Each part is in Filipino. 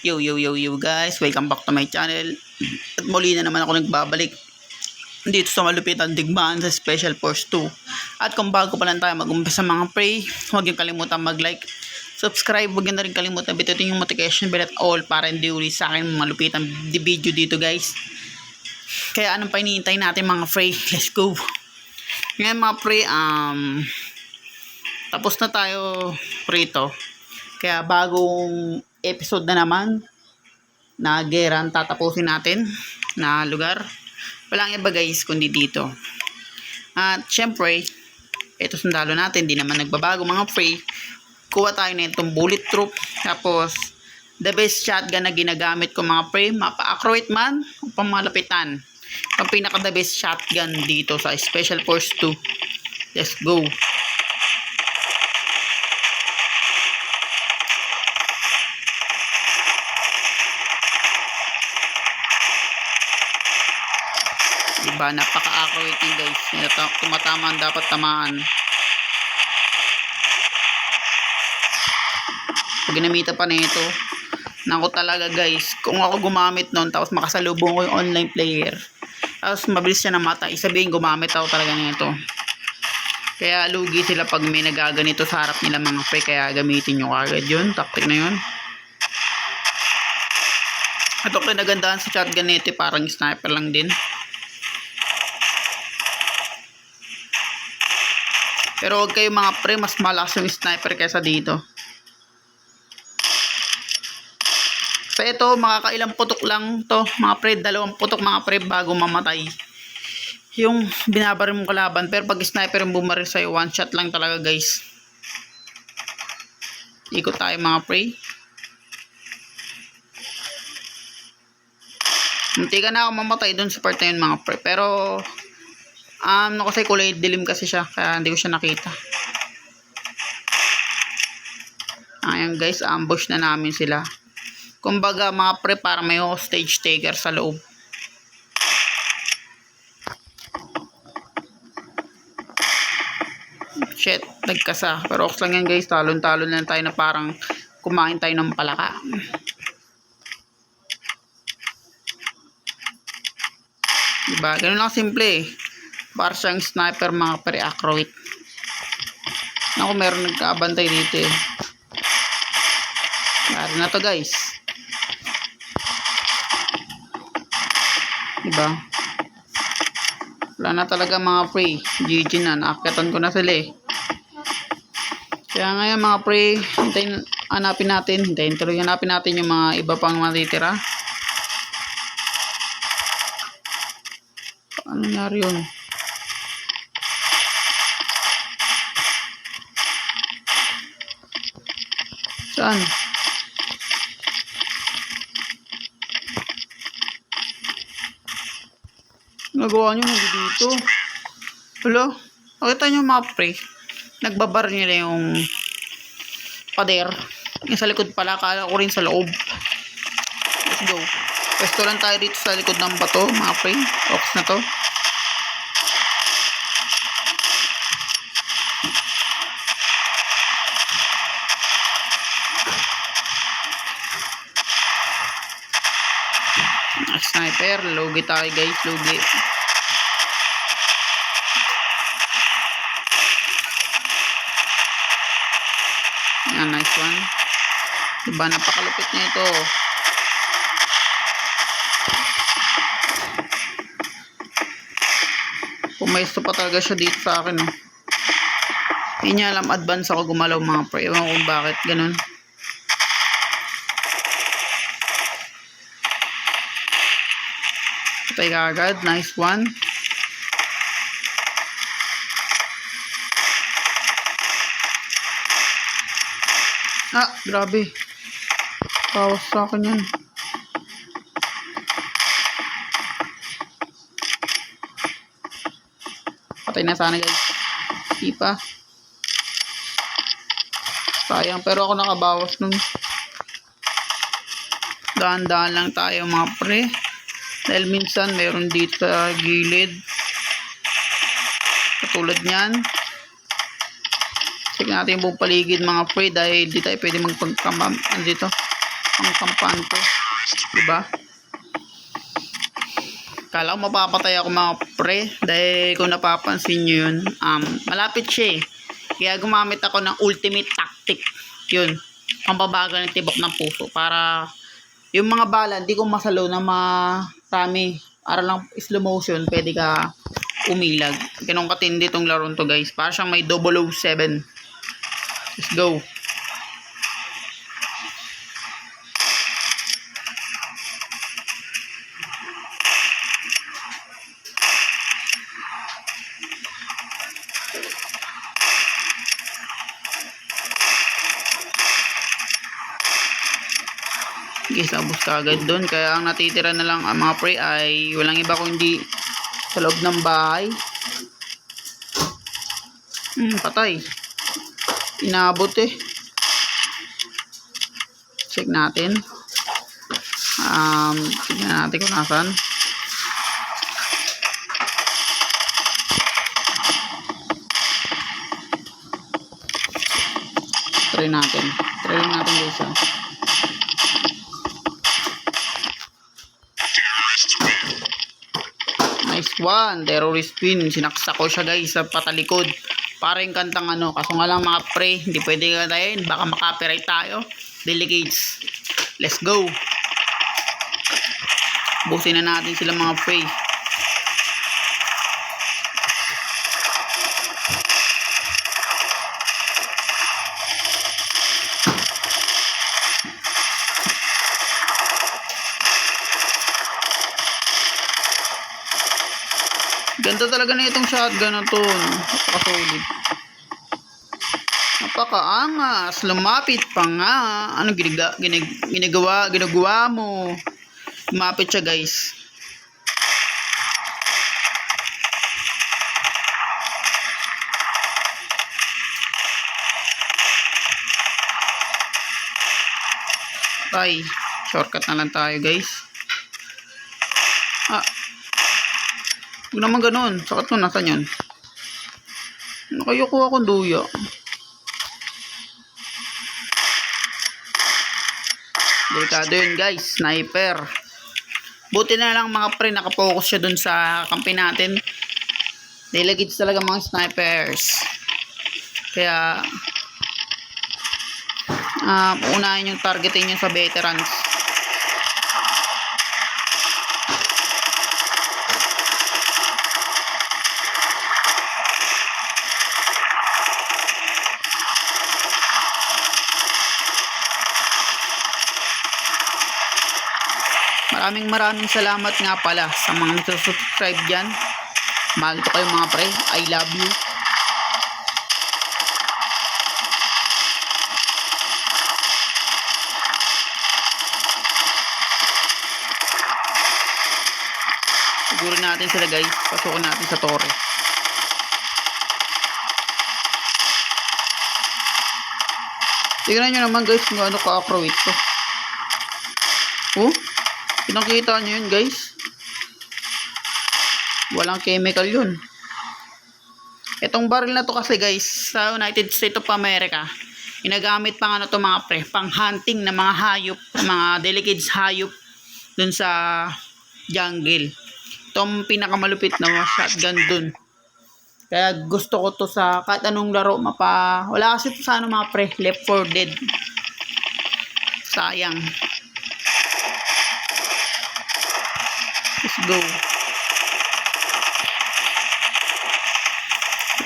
Yo guys, welcome back to my channel. At muli na naman ako nagbabalik dito sa malupitan digmaan sa Special Force 2. At kung bago pa lang tayo mag-umpisa mga pre, huwag niyo kalimutan mag-like, subscribe, huwag niyo na rin kalimutan bitutin yung notification bell at all para hindi uli sa akin malupitan di video dito guys. Kaya anong pa hinihintay natin mga pre, let's go. Ngayon mga pre, tapos na tayo prito. Kaya bagong episode na naman na Geran tatapusin natin na lugar. Walang iba guys kundi dito. At syempre, ito sundalo natin, di naman nagbabago mga pre. Kuha tayo na itong bullet troop. Tapos, the best shotgun na ginagamit ko mga pre, mapa-accurate man o pamalapitan. Ang pinaka the best shotgun dito sa Special Force 2. Let's go. Diba, napaka-accurate yun guys. Tumatamaan, dapat tamaan. Pag ginamita pa nito, naku talaga guys, kung ako gumamit nun tapos makasalubong ko yung online player, tapos mabilis siya namatay, sabihin gumamit ako talaga nito. Kaya lugi sila pag may nagaganito sa harap nila mga pre, kaya gamitin nyo kagad yun, tactic na yun. At okay, nagandahan sa shotgun nito, parang sniper lang din. Pero huwag kayo mga pre, mas malakas yung sniper kaysa dito. So ito, makakailang putok lang to mga pre, 2 putok mga pre bago mamatay yung binabaril mong kalaban. Pero pag sniper yung bumaril sa'yo, 1 shot lang talaga guys. Ikot tayo mga pre. Munti ka na ako mamatay dun sa part na yun mga pre. Pero kasi kulay dilim kasi siya, kaya hindi ko siya nakita. Ayan guys, ambush na namin sila. Kumbaga mga pre, parang may hostage taker sa loob. Shit, nagkasa. Pero ox lang yan guys, talon-talon lang tayo na parang kumain tayo ng palaka. Diba, ganun lang simple eh. Para siyang sniper mga pre, accurate. Naku, meron nagkaabantay dito eh. Meron na to guys. Diba? Wala na talaga mga pre. GG na, naakyatan ko na sila eh. Kaya ngayon mga pre, hanapin natin yung mga iba pang matitira. Ano nangyari yun? Saan? Nagawa nyo dito. Hello? Nakita nyo mga pre, nagbabar nila yung pader. Yung sa likod pala, kala ko rin sa loob. Let's go. Pwesto lang tayo dito sa likod ng bato mga pre. Ox na to. Sniper, lugi tayo guys, lugi. Yan, nice one. Diba, napakalupit niya ito. Pumesto pa talaga siya dito sa akin eh. Hindi niya alam, advance ako gumalaw mga pre. Ewan kung bakit ganun. Patay ka agad, nice one. Grabe. Pawas sa akin yan. Patay na sana guys. Di pa. Sayang, pero ako nakabawas nun. Dahan-dahan lang tayo mga pre. Dahil minsan mayroon dito sa gilid. Katulad nyan. Check natin yung buong paligid mga pre, dahil di tayo pwede magpagkamam dito. Ang kampante. Diba? Kala ko mapapatay ako mga pre. Dahil kung napapansin nyo yun, malapit siya eh. Kaya gumamit ako ng ultimate tactic. Yun. Pampabagal ng tibok ng puso. Para yung mga bala, hindi ko masalo na marami. Para lang slow motion, pwede ka umilag. Ganun katindi tong laro to guys. Para siyang may 007. Let's go. Guys, abos ka agad doon. Kaya ang natitira na lang ang mga pre ay walang iba kundi sa loob ng bahay. Patay. Inabot eh. Check natin. Tignan natin kung nasan. Try natin. Try lang natin guys. Nice one. Terrorist win. Sinaksak ko siya guys sa patalikod. Parang kantang kaso nga lang mga pre, hindi pwede kantayin, baka makapiright tayo. Delegates. Let's go. Busin na natin sila mga pre. Ganda talaga na itong shotgun na to. Napaka-solid. Napaka-angas. Lumapit pa nga. Ano ginagawa mo? Lumapit siya guys. Ay, shortcut na lang tayo guys. Huwag naman ganun. Sakat ko, nasan yun? Nakayuko akong duya. Delikado yun guys. Sniper. Buti na lang mga pre, nakapokus siya dun sa kampi natin. Delegate talaga mga snipers. Kaya unahin yung targetin nyo sa veterans. Maraming salamat nga pala sa mga nagsusubscribe dyan. Mahal ko kayo mga pre. I love you. Siguro natin sila guys. Pasukin natin sa tore. Tignan nyo naman guys kung ano ka-accurate to. Pinakita nyo yun guys. Walang chemical yun. Itong baril na to kasi guys, sa United States of America, ginagamit pang to mga pre, pang hunting ng mga hayop, mga delegates hayop dun sa jungle. Itong pinakamalupit na shotgun dun. Kaya gusto ko to sa kahit anong laro wala kasi to sa mga pre, Left 4 Dead. Sayang. Let's go. Ito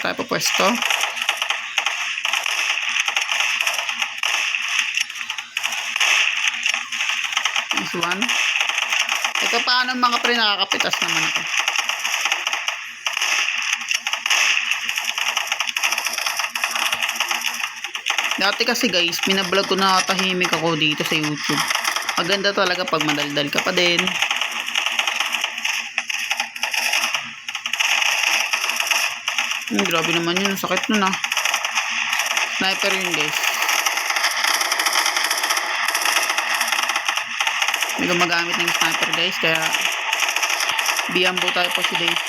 tayo pupwesto. This one. Ito paano mga pre, nakakapitas naman ako. Dati kasi guys, pinablog ko na tahimik ako dito sa YouTube. Maganda talaga pag madaldal ka pa din. Grabe naman yun. Sakit nun Sniper yun guys. May gumagamit ng sniper guys. Kaya biyambo tayo po si Dave.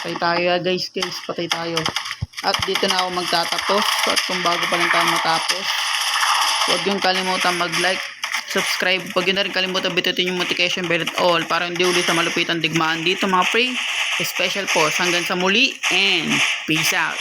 Patay tayo guys. Patay tayo. At dito na ako magtatapos. At kung bago pa lang tayo matapos, huwag yung kalimutan mag-like, subscribe. Huwag yun na rin kalimutan bitutin yung notification bell at all para hindi ulit sa malupitan digmaan dito mga pre. Special po. Hanggang sa muli and peace out.